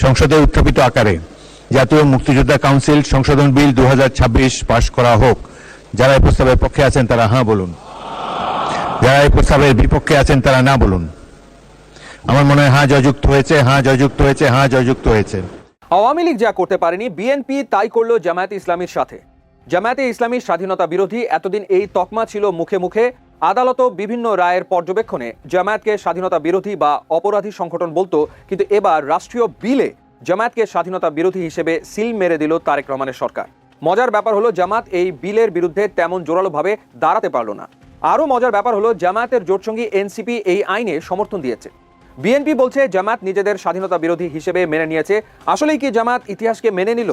সংসদে উত্থাপিত আকারে জাতীয় মুক্তিযোদ্ধা কাউন্সিল সংশোধন বিল 2026 পাশ করা হোক। যারা এই প্রস্তাবের পক্ষে আছেন তারা হ্যাঁ বলুন, যারা এই প্রস্তাবের বিপক্ষে আছেন তারা না বলুন। আমার মনে হয় হ্যাঁ জয়যুক্ত হয়েছে, হ্যাঁ জয়যুক্ত হয়েছে, হ্যাঁ জয়যুক্ত হয়েছে। আওয়ামী লীগ যা করতে পারেনি বিএনপি তাই করলো জামায়াতে ইসলামীর সাথে। জামায়াতে ইসলামীর স্বাধীনতা বিরোধী এতদিন এই তকমা ছিল মুখে মুখে, আদালতও বিভিন্ন রায়ের পর্যবেক্ষণে জামায়াতকে স্বাধীনতা বিরোধী বা অপরাধী সংগঠন বলতো, কিন্তু এবার রাষ্ট্রীয় বিলে জামায়াতকে স্বাধীনতা বিরোধী হিসেবে সিল মেরে দিল তারেক রহমানের সরকার। মজার ব্যাপার হলো জামায়াত এই বিলের বিরুদ্ধে তেমন জোরালোভাবে দাঁড়াতে পারল না। আরও মজার ব্যাপার হলো জামায়াতের জোটসঙ্গী এনসিপি এই আইনে সমর্থন দিয়েছে। বিএনপি বলছে জামায়াত নিজেদের স্বাধীনতা বিরোধী হিসেবে মেনে নিয়েছে। আসলেই কি জামায়াত ইতিহাসকে মেনে নিল?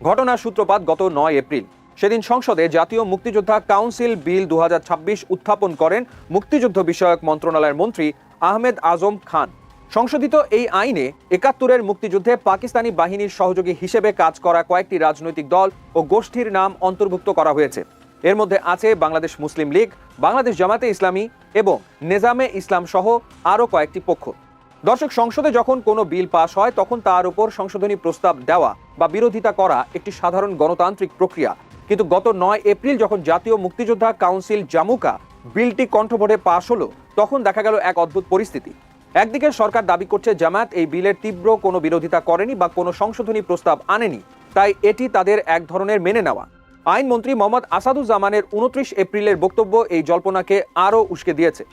ঘটনার সূত্রপাত গত 9 এপ্রিল। সেদিন সংসদে জাতীয় মুক্তিযোদ্ধা কাউন্সিল বিল 2026 উত্থাপন করেন মুক্তিযুদ্ধ বিষয়ক মন্ত্রণালয়ের মন্ত্রী আহমেদ আজম খান। সংশোধিত এই আইনে 71-এর মুক্তিযুদ্ধে পাকিস্তানি বাহিনীর সহযোগী হিসেবে কাজ করা কয়েকটি রাজনৈতিক দল ও গোষ্ঠীর নাম অন্তর্ভুক্ত করা হয়েছে। এর মধ্যে আছে বাংলাদেশ মুসলিম লীগ, বাংলাদেশ জামায়াতে ইসলামী এবং নেজামে ইসলাম সহ আরও কয়েকটি পক্ষ। দর্শক, সংসদে যখন কোনো বিল পাস হয় তখন তার উপর সংশোধনী প্রস্তাব দেওয়া বা বিরোধিতা করা একটি সাধারণ গণতান্ত্রিক প্রক্রিয়া। কিন্তু গত 9 এপ্রিল যখন জাতীয় মুক্তিযোদ্ধা কাউন্সিল জামুকা বিলটি কণ্ঠভোটে পাশ হলো, তখন দেখা গেল এক অদ্ভুত পরিস্থিতি। একদিকে সরকার দাবি করছে জামায়াত এই বিলের তীব্র কোনো বিরোধিতা করেনি বা কোনো সংশোধনী প্রস্তাব আনেনি, তাই এটি তাদের এক ধরনের মেনে নেওয়া। আইনমন্ত্রী মোহাম্মদ আসাদুজ্জামানের 29 এপ্রিলের বক্তব্য এই জল্পনাকে আরও উস্কে দিয়েছে।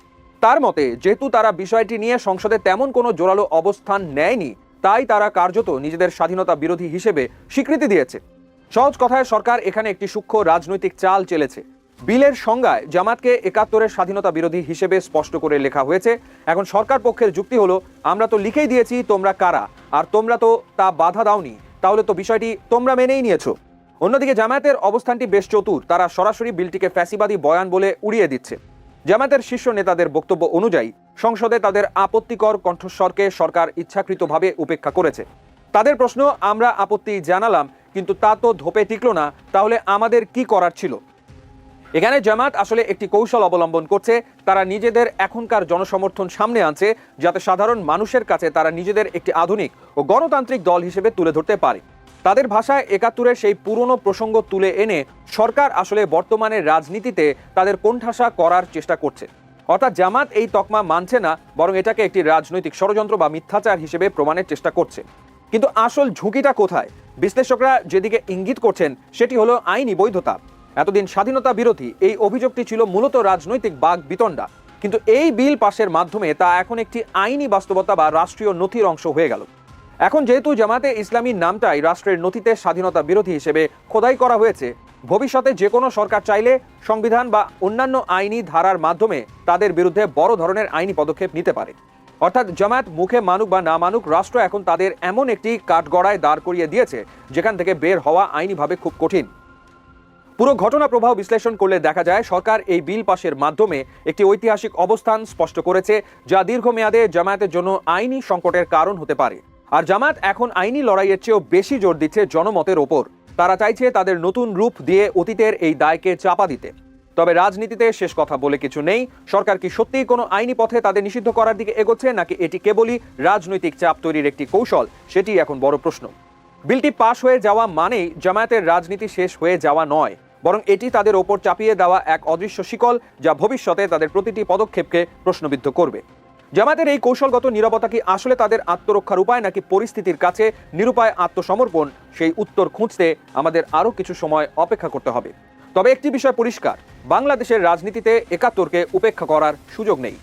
তার মতে, যেহেতু তারা বিষয়টি নিয়ে সংসদে তেমন কোনো জোরালো অবস্থান নেয়নি, তাই তারা কার্যত নিজেদের স্বাধীনতা বিরোধী হিসেবে স্বীকৃতি দিয়েছে। সহজ কথায় সরকার এখানে একটি সূক্ষ্ম রাজনৈতিক চাল চেলেছে। বিলের সংজ্ঞায় জামায়াতকে 71-এর স্বাধীনতা বিরোধী হিসেবে স্পষ্ট করে লেখা হয়েছে। এখন সরকার পক্ষের যুক্তি হলো, আমরা তো লিখেই দিয়েছি তোমরা কারা, আর তোমরা তো তা বাধা দাওনি, তাহলে তো বিষয়টি তোমরা মেনেই নিয়েছো। অন্যদিকে জামায়াতের অবস্থানটি বেশ চতুর। তারা সরাসরি বিলটিকে ফ্যাসিবাদী বয়ান বলে উড়িয়ে দিচ্ছে। জামায়াতের শীর্ষ নেতাদের বক্তব্য অনুযায়ী সংসদে তাদের আপত্তিকর কণ্ঠস্বরকে সরকার ইচ্ছাকৃতভাবে উপেক্ষা করেছে। তাদের প্রশ্ন, আমরা আপত্তি জানালাম কিন্তু তা তো ধোপে টিকল না, তাহলে আমাদের কি করার ছিল? এখানে জামায়াত আসলে একটি কৌশল অবলম্বন করছে। তারা নিজেদের এখনকার জনসমর্থন সামনে আনছে, যাতে সাধারণ মানুষের কাছে তারা নিজেদের একটি আধুনিক ও গণতান্ত্রিক দল হিসেবে তুলে ধরতে পারে। তাদের ভাষায় 71-এর সেই পুরনো প্রসঙ্গ তুলে এনে সরকার আসলে বর্তমানের রাজনীতিতে তাদের কোণঠাসা করার চেষ্টা করছে। অর্থাৎ জামায়াত এই তকমা মানছে না, বরং এটাকে একটি রাজনৈতিক ষড়যন্ত্র বা মিথ্যাচার হিসেবে প্রমাণের চেষ্টা করছে। কিন্তু আসল ঝুঁকিটা কোথায়? বিশ্লেষকরা যেদিকে ইঙ্গিত করছেন সেটি হলো আইনি বৈধতা। এতদিন স্বাধীনতা বিরোধী এই অভিযোগটি ছিল মূলত রাজনৈতিক বাক বিতণ্ডা, কিন্তু এই বিল পাশের মাধ্যমে তা এখন একটি আইনি বাস্তবতা বা রাষ্ট্রীয় নথির অংশ হয়ে গেল। এখন যেহেতু জামায়াতে ইসলামীর নামটাই রাষ্ট্রের নথিতে স্বাধীনতা বিরোধী হিসেবে খোদাই করা হয়েছে, ভবিষ্যতে যে কোনো সরকার চাইলে সংবিধান বা অন্যান্য আইনি ধারার মাধ্যমে তাদের বিরুদ্ধে বড় ধরনের আইনি পদক্ষেপ নিতে পারে। অর্থাৎ জামায়াত মুখে মানুক বা না মানুক, রাষ্ট্র এখন তাদের এমন একটি কাঠগড়ায় দাঁড় করিয়ে দিয়েছে যেখান থেকে বের হওয়া আইনিভাবে খুব কঠিন। পুরো ঘটনা প্রবাহ বিশ্লেষণ করলে দেখা যায় সরকার এই বিল পাশের মাধ্যমে একটি ঐতিহাসিক অবস্থান স্পষ্ট করেছে, যা দীর্ঘমেয়াদে জামায়াতের জন্য আইনি সংকটের কারণ হতে পারে। আর জামায়াত এখন আইনি লড়াইয়ের চেয়েও বেশি জোর দিচ্ছে জনমতের ওপর। তারা চাইছে তাদের নতুন রূপ দিয়ে অতীতের এই দায়কে চাপা দিতে। তবে রাজনীতিতে শেষ কথা বলে কিছু নেই। সরকার কি সত্যিই কোনো আইনি পথে তাদের নিষিদ্ধ করার দিকে এগোচ্ছে, নাকি এটি কেবলই রাজনৈতিক চাপ তৈরির একটি কৌশল, সেটি এখন বড় প্রশ্ন। বিলটি পাশ হয়ে যাওয়া মানেই জামায়াতের রাজনীতি শেষ হয়ে যাওয়া নয়, বরং এটি তাদের ওপর চাপিয়ে দেওয়া এক অদৃশ্য শিকল, যা ভবিষ্যতে তাদের প্রতিটি পদক্ষেপকে প্রশ্নবিদ্ধ করবে। জামায়াতের এই কৌশলগত নীরবতা কি আসলে তাদের আত্মরক্ষার উপায়, নাকি পরিস্থিতির কাছে নিরুপায় আত্মসমর্পণ? সেই উত্তর খুঁজতে আমাদের আরও কিছু সময় অপেক্ষা করতে হবে। তবে একটি বিষয় পরিষ্কার, বাংলাদেশের রাজনীতিতে 71-কে উপেক্ষা করার সুযোগ নেই।